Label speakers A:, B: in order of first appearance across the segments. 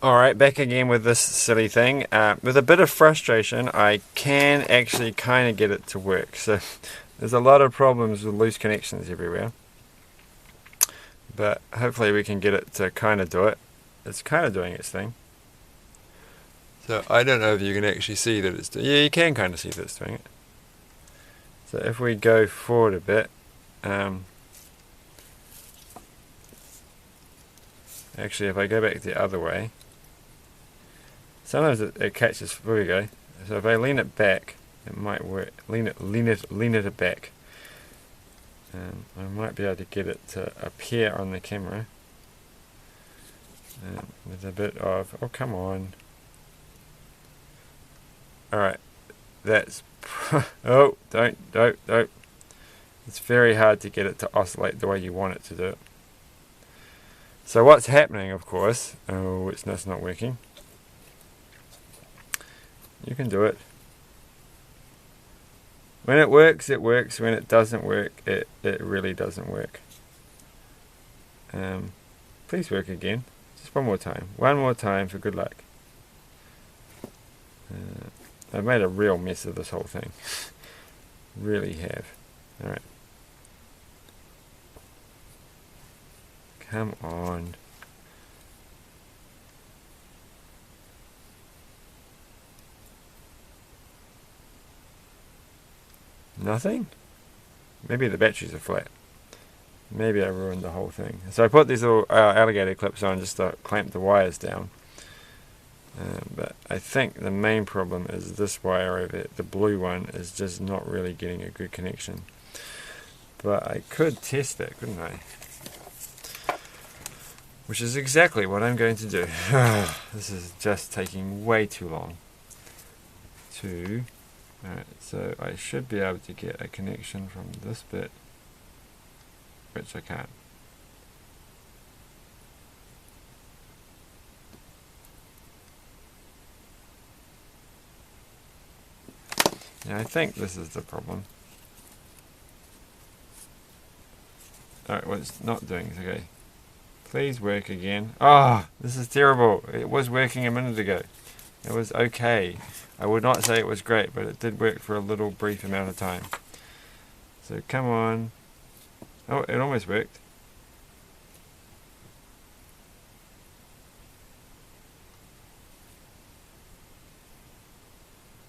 A: Alright, back again with this silly thing. With a bit of frustration, I can actually kind of get it to work. So there's a lot of problems with loose connections everywhere. But hopefully we can get it to kind of do it. It's kind of doing its thing. So I don't know if you can actually see that it's doing it. Yeah, you can kind of see that it's doing it. So if we go forward a bit, actually if I go back the other way, sometimes it catches. There we go. So if I lean it back, it might work. Lean it back. I might be able to get it to appear on the camera with a bit of. Oh, come on! All right, that's. Oh, don't. It's very hard to get it to oscillate the way you want it to do it. So what's happening, of course? Oh, it's not working. You can do it. When it works, it works. When it doesn't work, it really doesn't work. Please work again. Just one more time. One more time for good luck. I've made a real mess of this whole thing. Really have. Alright. Come on. Nothing? Maybe the batteries are flat. Maybe I ruined the whole thing. So I put these little alligator clips on just to clamp the wires down. But I think the main problem is this wire over it. The blue one is just not really getting a good connection. But I could test that, couldn't I? Which is exactly what I'm going to do. This is just taking way too long. Alright, so I should be able to get a connection from this bit, which I can't. Yeah, I think this is the problem. Alright, what it's not doing is okay. Please work again. Ah, oh, this is terrible. It was working a minute ago. It was okay. I would not say it was great, but it did work for a little brief amount of time. So come on. Oh, it almost worked.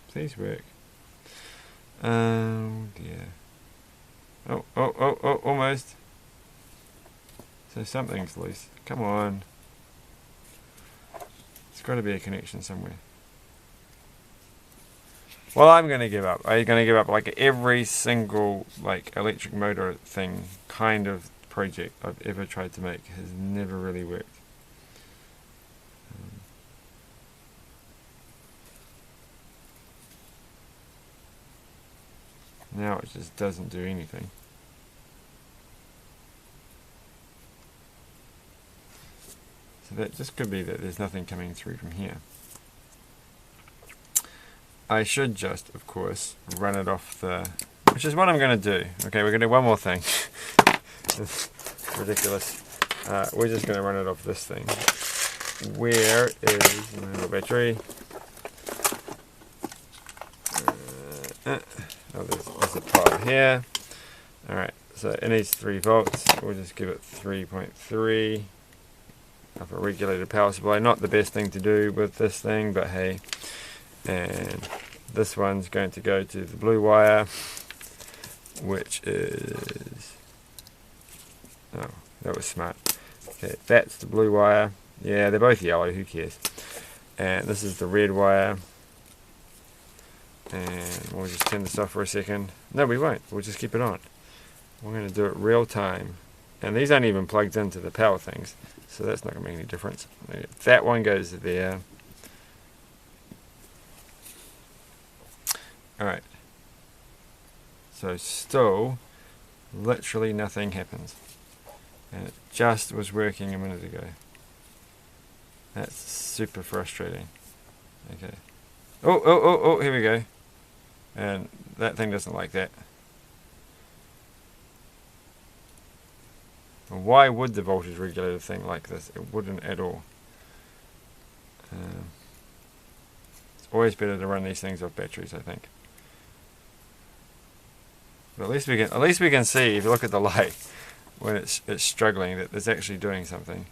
A: Please work. Oh dear. Oh, almost. So something's loose. Come on. There's got to be a connection somewhere. Well, I'm going to give up. I'm going to give up like every single like electric motor thing kind of project I've ever tried to make has never really worked. Now it just doesn't do anything. So that just could be that there's nothing coming through from here. I should just, of course, run it off the... Which is what I'm going to do. Okay, we're going to do one more thing. It's ridiculous. We're just going to run it off this thing. Where is the battery? Oh, there's a part here. Alright, so it needs 3 volts. We'll just give it 3.3 of a regulated power supply. Not the best thing to do with this thing, but hey. And this one's going to go to the blue wire, which is... Oh, that was smart. Okay, that's the blue wire. Yeah, they're both yellow, who cares? And this is the red wire. And we'll just turn this off for a second. No, we won't. We'll just keep it on. We're going to do it real time. And these aren't even plugged into the power things, so that's not going to make any difference. That one goes there. Alright. So still, literally nothing happens. And it just was working a minute ago. That's super frustrating. Okay. Oh, here we go. And that thing doesn't like that. Why would the voltage regulator thing like this? It wouldn't at all. Always better to run these things off batteries, I think. But at least we can see, if you look at the light when it's struggling, that it's actually doing something.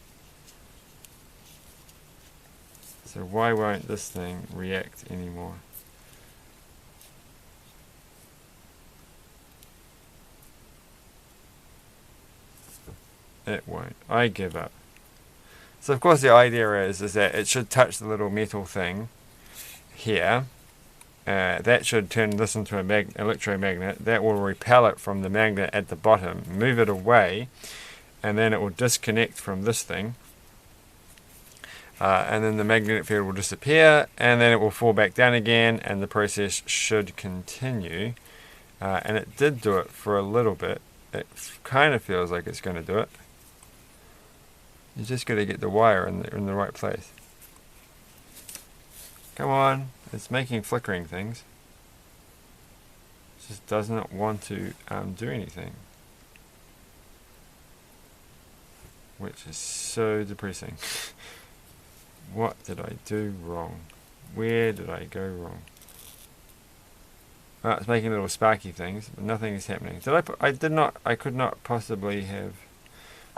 A: So why won't this thing react anymore? It won't. I give up. So of course the idea is that it should touch the little metal thing here. That should turn this into an electromagnet. That will repel it from the magnet at the bottom, move it away, and then it will disconnect from this thing. And then the magnetic field will disappear, and then it will fall back down again, and the process should continue. And it did do it for a little bit. It kind of feels like it's going to do it. You just got to get the wire in the right place. Come on, it's making flickering things. It just doesn't want to do anything, which is so depressing. What did I do wrong? Where did I go wrong? Oh, it's making little sparky things, but nothing is happening. I could not possibly have.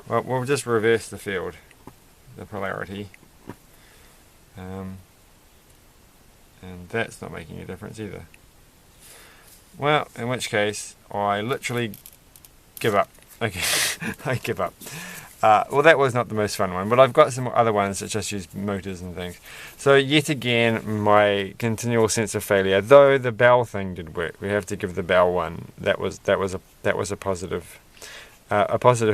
A: Well, we'll just reverse the field, the polarity. And that's not making a difference either. Well, in which case, I literally give up. Okay, I give up. Well, that was not the most fun one, but I've got some other ones that just use motors and things. So yet again, my continual sense of failure. Though the bell thing did work, we have to give the bell one. That was a positive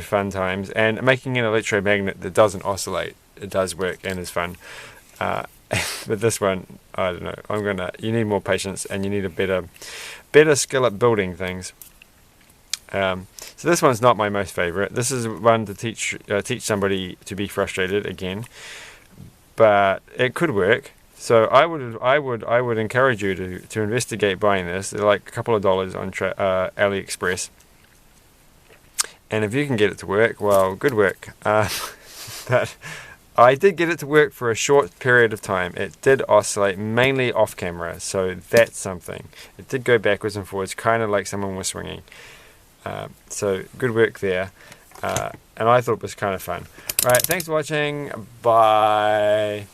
A: fun times. And making an electromagnet that doesn't oscillate, it does work and is fun. But this one, I don't know. You need more patience, and you need a better skill at building things. So this one's not my most favorite. This is one to teach somebody to be frustrated again, but it could work. So I would encourage you to investigate buying this. They're like a couple of dollars on Aliexpress, and if you can get it to work, well, good work. But I did get it to work for a short period of time. It did oscillate, mainly off camera, so that's something. It did go backwards and forwards, kind of like someone was swinging. So good work there, and I thought it was kind of fun. Alright, thanks for watching, bye.